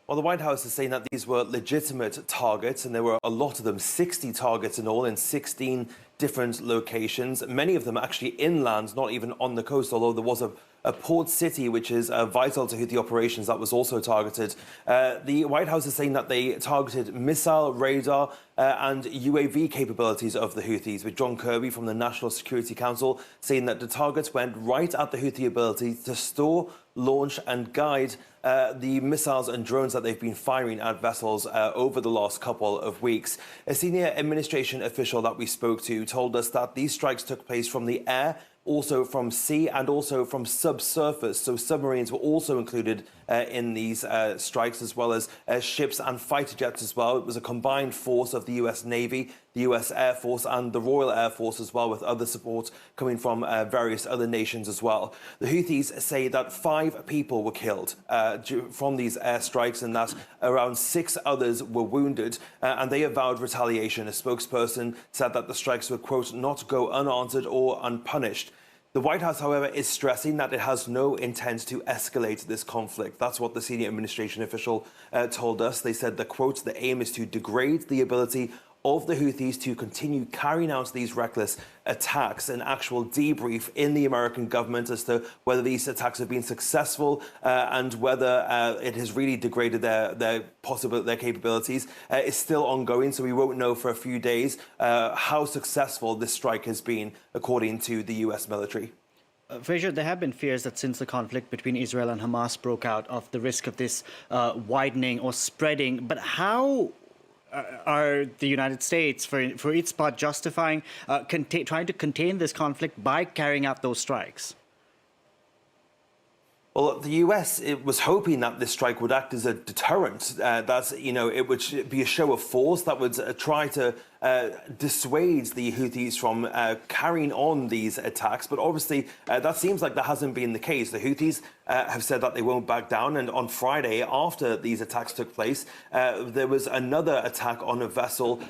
Well, the White House is saying that these were legitimate targets, and there were a lot of them, 60 targets in all, in 16 different locations, many of them actually inland, not even on the coast, although there was a port city which is vital to Houthi operations that was also targeted. The White House is saying that they targeted missile, radar and UAV capabilities of the Houthis, with John Kirby from the National Security Council saying that the targets went right at the Houthi ability to store, launch and guide the missiles and drones that they've been firing at vessels over the last couple of weeks. A senior administration official that we spoke to told us that these strikes took place from the air, also from sea and also from subsurface. So submarines were also included in these strikes, as well as ships and fighter jets as well. It was a combined force of the US Navy, the US Air Force and the Royal Air Force as well, with other support coming from various other nations as well. The Houthis say that 5 people were killed from these airstrikes and that around 6 others were wounded, and they avowed retaliation. A spokesperson said that the strikes would, quote, not go unanswered or unpunished. The White House, however, is stressing that it has no intent to escalate this conflict. That's what the senior administration official told us. They said that, quote, the aim is to degrade the ability of the Houthis to continue carrying out these reckless attacks. An actual debrief in the American government as to whether these attacks have been successful and whether it has really degraded their capabilities is still ongoing. So we won't know for a few days how successful this strike has been, according to the US military. Fraser, there have been fears that since the conflict between Israel and Hamas broke out, of the risk of this widening or spreading. But how are the United States, for its part, justifying trying to contain this conflict by carrying out those strikes? Well, the US was hoping that this strike would act as a deterrent, that it would be a show of force that would try to dissuade the Houthis from carrying on these attacks. But obviously, that seems like that hasn't been the case. The Houthis have said that they won't back down. And on Friday, after these attacks took place, there was another attack on a vessel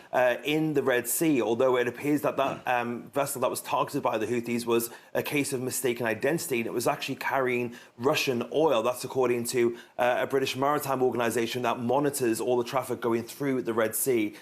in the Red Sea, although it appears that that vessel that was targeted by the Houthis was a case of mistaken identity, and it was actually carrying Russian oil. That's according to a British maritime organization that monitors all the traffic going through the Red Sea.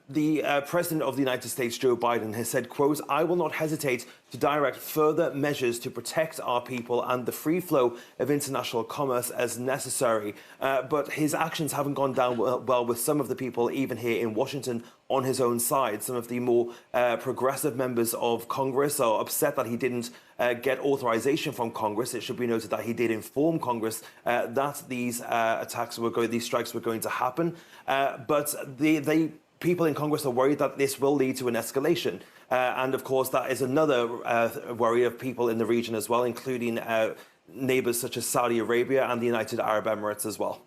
The President of the United States, Joe Biden, has said, quote, I will not hesitate to direct further measures to protect our people and the free flow of international commerce as necessary. But his actions haven't gone down well with some of the people, even here in Washington, on his own side. Some of the more progressive members of Congress are upset that he didn't get authorization from Congress. It should be noted that he did inform Congress that these these strikes were going to happen. But people in Congress are worried that this will lead to an escalation. And of course, that is another worry of people in the region as well, including neighbors such as Saudi Arabia and the United Arab Emirates as well.